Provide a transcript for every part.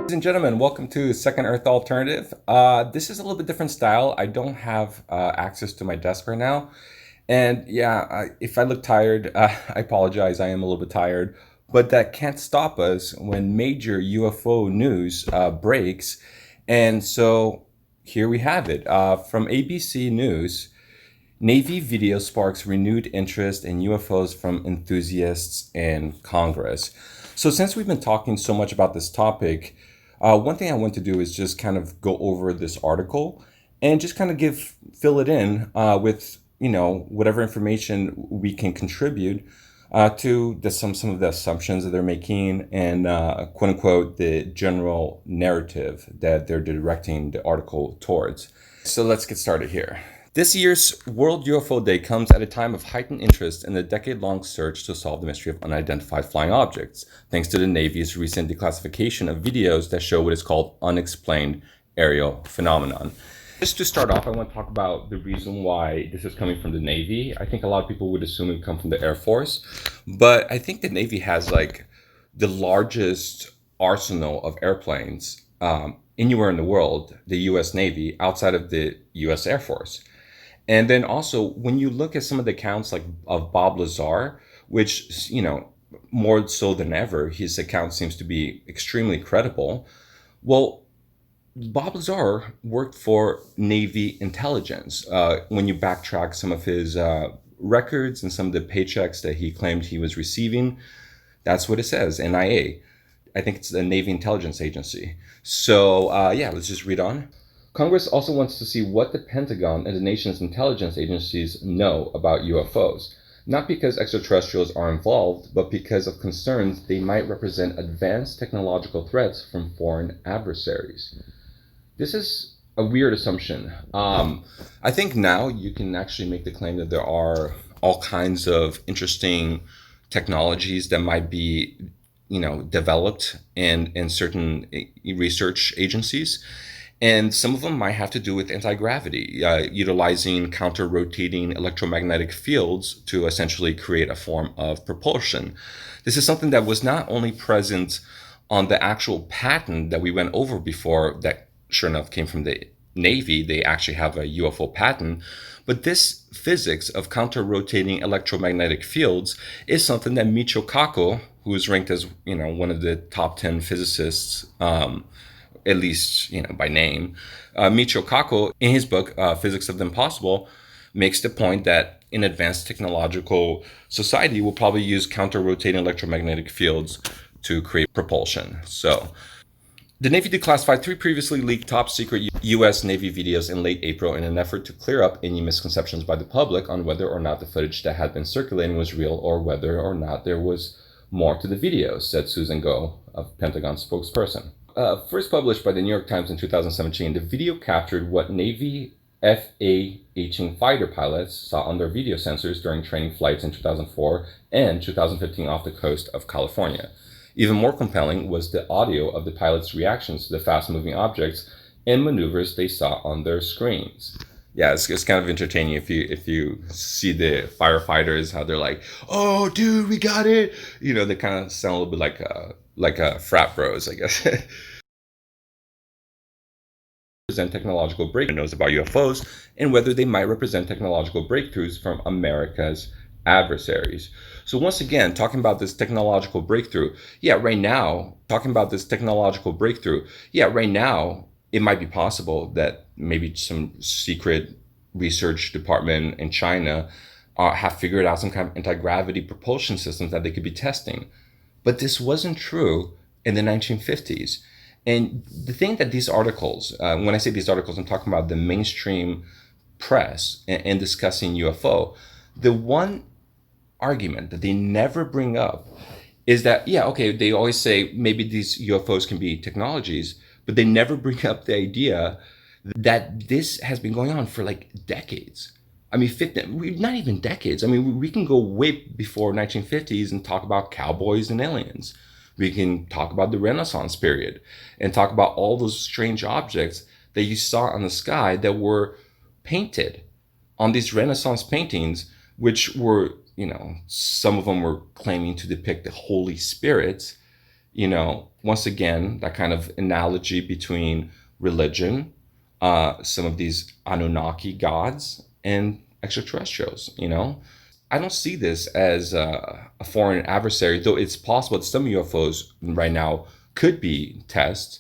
Ladies and gentlemen, welcome to Second Earth Alternative. This is a little bit different style. I don't have access to my desk right now. And yeah, if I look tired, I apologize. I am a little bit tired. But that can't stop us when major UFO news breaks. And so here we have it. From ABC News, Navy video sparks renewed interest in UFOs from enthusiasts in Congress. So since we've been talking so much about this topic, one thing I want to do is just kind of go over this article and just kind of fill it in with whatever information we can contribute to some of the assumptions that they're making and quote unquote the general narrative that they're directing the article towards. So let's get started here. This year's World UFO Day comes at a time of heightened interest in the decade-long search to solve the mystery of unidentified flying objects, thanks to the Navy's recent declassification of videos that show what is called unexplained aerial phenomenon. Just to start off, I want to talk about the reason why this is coming from the Navy. I think a lot of people would assume it would come from the Air Force, but I think the Navy has like the largest arsenal of airplanes anywhere in the world, the U.S. Navy, outside of the U.S. Air Force. And then also, when you look at some of the accounts like of Bob Lazar, which, more so than ever, his account seems to be extremely credible. Well, Bob Lazar worked for Navy intelligence. When you backtrack some of his records and some of the paychecks that he claimed he was receiving, that's what it says, NIA. I think it's the Navy Intelligence Agency. So, let's just read on. Congress also wants to see what the Pentagon and the nation's intelligence agencies know about UFOs, not because extraterrestrials are involved, but because of concerns they might represent advanced technological threats from foreign adversaries. This is a weird assumption. I think now you can actually make the claim that there are all kinds of interesting technologies that might be, developed in certain research agencies. And some of them might have to do with anti-gravity, utilizing counter-rotating electromagnetic fields to essentially create a form of propulsion. This is something that was not only present on the actual patent that we went over before, that sure enough came from the Navy. They actually have a UFO patent. But this physics of counter-rotating electromagnetic fields is something that Michio Kaku, who is ranked as one of the top 10 physicists, at least by name, Michio Kaku, in his book Physics of the Impossible, makes the point that an advanced technological society will probably use counter-rotating electromagnetic fields to create propulsion. So the Navy declassified 3 previously leaked top-secret U.S. Navy videos in late April in an effort to clear up any misconceptions by the public on whether or not the footage that had been circulating was real or whether or not there was more to the videos, said Susan Go, a Pentagon spokesperson. First published by the New York Times in 2017, the video captured what Navy F/A-Hing fighter pilots saw on their video sensors during training flights in 2004 and 2015 off the coast of California. Even more compelling was the audio of the pilots' reactions to the fast-moving objects and maneuvers they saw on their screens. Yeah, it's kind of entertaining if you see the firefighters, how they're like, "Oh, dude, we got it!" They kind of sound a little bit like a frat bros, I guess. Represent technological breakthroughs knows about UFOs and whether they might represent technological breakthroughs from America's adversaries. So once again, talking about this technological breakthrough, right now, it might be possible that maybe some secret research department in China have figured out some kind of anti-gravity propulsion systems that they could be testing. But this wasn't true in the 1950s. And the thing that these articles, when I say these articles, I'm talking about the mainstream press and discussing UFO. The one argument that they never bring up is that, they always say maybe these UFOs can be technologies, but they never bring up the idea that this has been going on for like decades. I mean, not even decades. I mean, we can go way before 1950s and talk about cowboys and aliens. We can talk about the Renaissance period and talk about all those strange objects that you saw on the sky that were painted on these Renaissance paintings, which were, some of them were claiming to depict the Holy Spirit, once again, that kind of analogy between religion, some of these Anunnaki gods, and extraterrestrials, you know? I don't see this as a foreign adversary, though it's possible that some UFOs right now could be tests.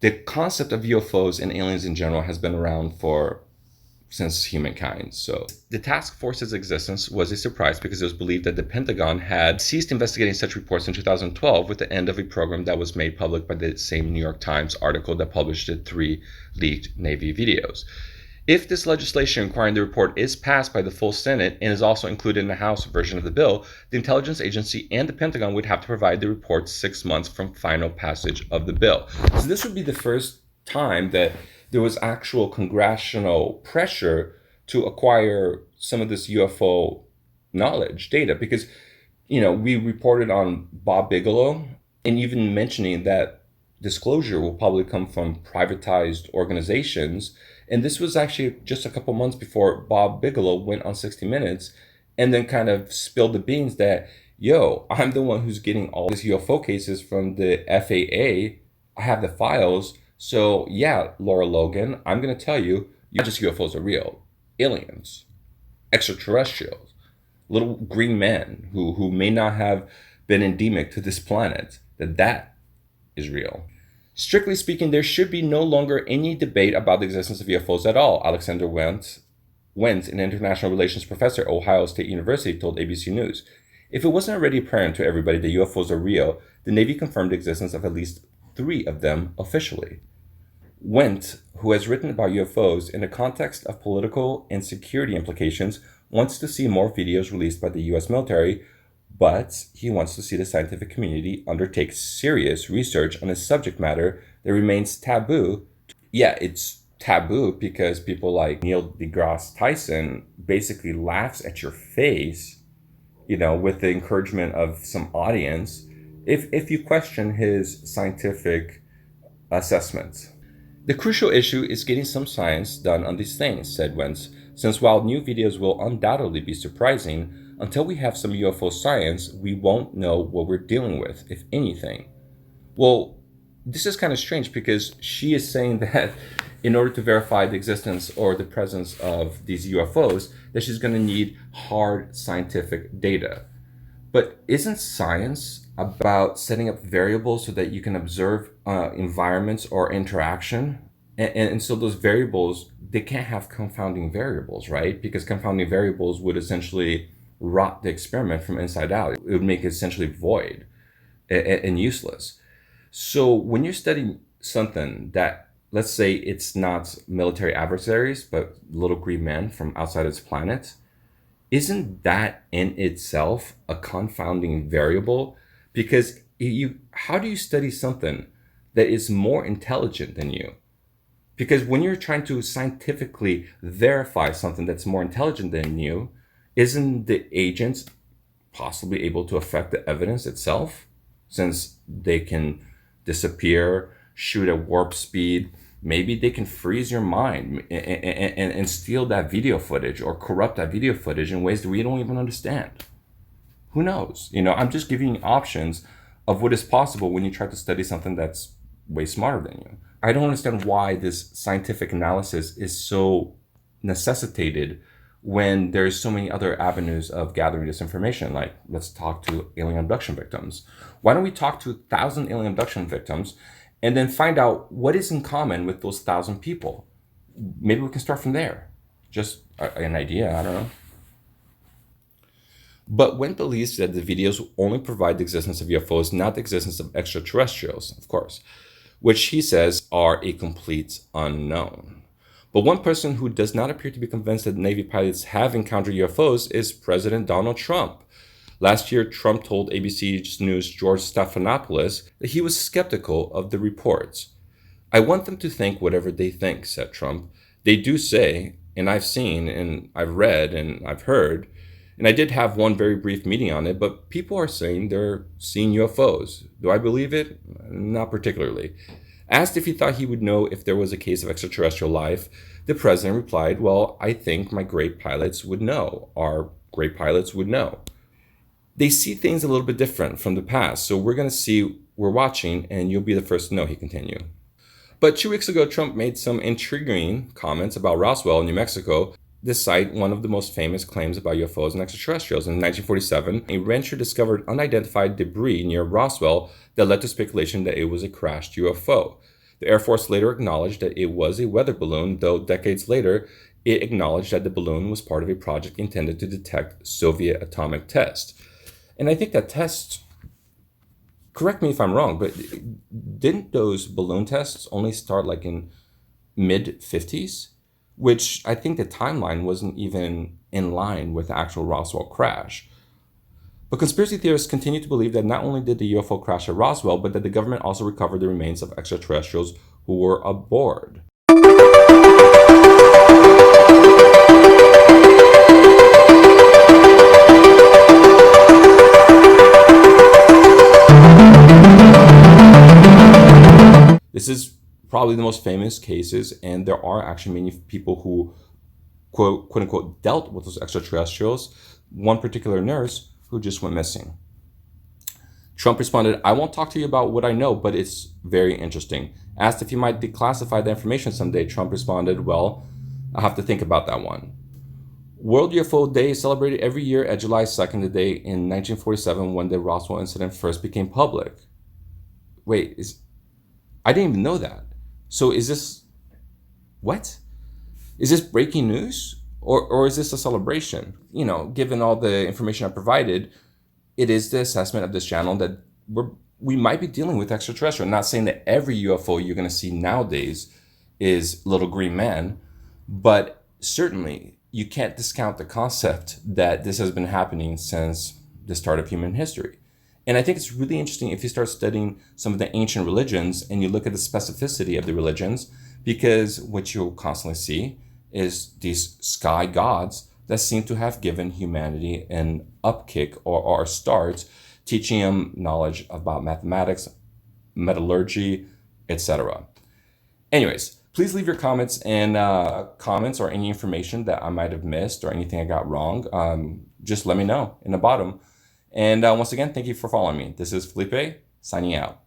The concept of UFOs and aliens in general has been around for since humankind. So the task force's existence was a surprise because it was believed that the Pentagon had ceased investigating such reports in 2012 with the end of a program that was made public by the same New York Times article that published the 3 leaked Navy videos. If this legislation requiring the report is passed by the full Senate and is also included in the House version of the bill, the intelligence agency and the Pentagon would have to provide the report 6 months from final passage of the bill. So this would be the first time that there was actual congressional pressure to acquire some of this UFO knowledge, data, because, we reported on Bob Bigelow and even mentioning that disclosure will probably come from privatized organizations. And this was actually just a couple months before Bob Bigelow went on 60 Minutes and then kind of spilled the beans that, I'm the one who's getting all these UFO cases from the FAA. I have the files. So yeah, Laura Logan, I'm going to tell you, not just UFOs are real. Aliens, extraterrestrials, little green men who may not have been endemic to this planet, that is real. Strictly speaking, there should be no longer any debate about the existence of UFOs at all, Alexander Wentz, an international relations professor at Ohio State University, told ABC News. If it wasn't already apparent to everybody that UFOs are real, the Navy confirmed the existence of at least 3 of them officially. Wentz, who has written about UFOs in the context of political and security implications, wants to see more videos released by the U.S. military, but he wants to see the scientific community undertake serious research on a subject matter that remains taboo. Yeah, it's taboo because people like Neil deGrasse Tyson basically laughs at your face, with the encouragement of some audience, if you question his scientific assessments. The crucial issue is getting some science done on these things, said Wentz, since while new videos will undoubtedly be surprising, until we have some UFO science, we won't know what we're dealing with, if anything. Well, this is kind of strange because she is saying that in order to verify the existence or the presence of these UFOs, that she's going to need hard scientific data. But isn't science about setting up variables so that you can observe environments or interaction? And so those variables, they can't have confounding variables, right? Because confounding variables would essentially rot the experiment from inside out. It would make it essentially void and useless. So when you're studying something that, let's say it's not military adversaries, but little green men from outside its planet, isn't that in itself a confounding variable? Because how do you study something that is more intelligent than you? Because when you're trying to scientifically verify something that's more intelligent than you, isn't the agents possibly able to affect the evidence itself? Since they can disappear, shoot at warp speed, maybe they can freeze your mind and steal that video footage or corrupt that video footage in ways that we don't even understand. Who knows? I'm just giving you options of what is possible when you try to study something that's way smarter than you. I don't understand why this scientific analysis is so necessitated when there's so many other avenues of gathering this information. Like, let's talk to alien abduction victims. Why don't we talk to 1,000 alien abduction victims and then find out what is in common with those 1,000 people? Maybe we can start from there. Just an idea, I don't know. But Wentz believes that the videos only provide the existence of UFOs, not the existence of extraterrestrials, of course, which he says are a complete unknown. But one person who does not appear to be convinced that Navy pilots have encountered UFOs is President Donald Trump. Last year, Trump told ABC News' George Stephanopoulos that he was skeptical of the reports. "I want them to think whatever they think," said Trump. "They do say, and I've seen, and I've read, and I've heard, and I did have one very brief meeting on it, but people are saying they're seeing UFOs. Do I believe it? Not particularly." Asked if he thought he would know if there was a case of extraterrestrial life, the president replied, "Well, I think my great pilots would know. Our great pilots would know." They see things a little bit different from the past, so we're going to see we're watching, and you'll be the first to know," he continued. But 2 weeks ago, Trump made some intriguing comments about Roswell, New Mexico. This site, one of the most famous claims about UFOs and extraterrestrials. In 1947, a rancher discovered unidentified debris near Roswell that led to speculation that it was a crashed UFO. The Air Force later acknowledged that it was a weather balloon, though decades later, it acknowledged that the balloon was part of a project intended to detect Soviet atomic tests. And I think that test, correct me if I'm wrong, but didn't those balloon tests only start like in mid-50s? Which I think the timeline wasn't even in line with the actual Roswell crash. But conspiracy theorists continue to believe that not only did the UFO crash at Roswell, but that the government also recovered the remains of extraterrestrials who were aboard. This is probably the most famous cases, and there are actually many people who quote unquote dealt with those extraterrestrials. One particular nurse who just went missing. Trump responded, "I won't talk to you about what I know, but it's very interesting." Asked if he might declassify the information someday, Trump responded, "Well, I'll have to think about that one." World UFO Day is celebrated every year at July 2nd, the day in 1947 when the Roswell incident first became public. Wait, I didn't even know that. So is this, what? Is this breaking news? Or is this a celebration? You know, given all the information I provided, it is the assessment of this channel that we might be dealing with extraterrestrial. I'm not saying that every UFO you're going to see nowadays is little green man, but certainly you can't discount the concept that this has been happening since the start of human history. And I think it's really interesting if you start studying some of the ancient religions and you look at the specificity of the religions, because what you'll constantly see is these sky gods that seem to have given humanity an upkick or a start, teaching them knowledge about mathematics, metallurgy, etc. Anyways, please leave your comments or any information that I might have missed or anything I got wrong. Just let me know in the bottom. And once again, thank you for following me. This is Felipe signing out.